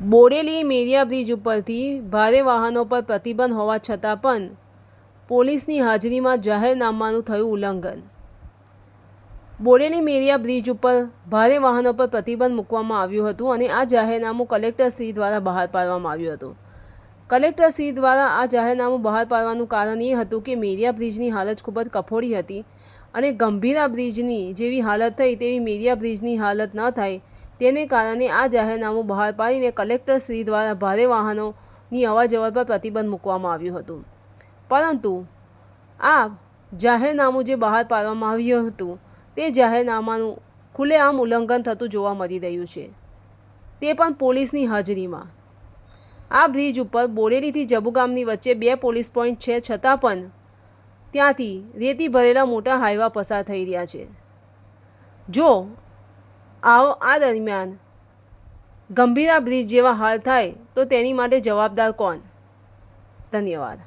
બોડેલી મેરિયા bridge ઉપરથી ભારે વાહનો પર પ્રતિબંધ હોવા છતાં પણ પોલીસની હાજરીમાં જાહેરનામાનું થયું ઉલ્લંઘન। બોડેલી મેરિયા બ્રિજ ઉપર ભારે વાહનો પર પ્રતિબંધ મૂકવામાં આવ્યું હતું અને આ જાહેરનામું કલેક્ટરશ્રી દ્વારા બહાર પાડવામાં આવ્યું હતું। કલેક્ટરશ્રી દ્વારા આ જાહેરનામું બહાર પાડવાનું કારણ એ હતું કે મેરિયા બ્રિજની હાલત ખૂબ જ કફોડી હતી અને ગંભીરા બ્રિજની જેવી હાલત થઈ તેવી મેરિયા બ્રિજની હાલત ન થાય તેને કારણે આ જાહેરનામું બહાર પાડીને કલેક્ટરશ્રી દ્વારા ભારે વાહનોની અવરજવર પર પ્રતિબંધ મૂકવામાં આવ્યું હતું। પરંતુ આ જાહેરનામું જે બહાર પાડવામાં આવ્યું હતું તે જાહેરનામાનું ખુલ્લેઆમ ઉલ્લંઘન થતું જોવા મળી રહ્યું છે, તે પણ પોલીસની હાજરીમાં। આ બ્રિજ ઉપર બોડેલીથી જબુ ગામની વચ્ચે 2 પોલીસ પોઈન્ટ છે, છતાં પણ ત્યાંથી રેતી ભરેલા મોટા હાઈવા પસાર થઈ રહ્યા છે। જો આ દરમિયાન ગંભીરા બ્રિજ જેવા હાલ થાય તો તેની માટે જવાબદાર કોણ? ધન્યવાદ।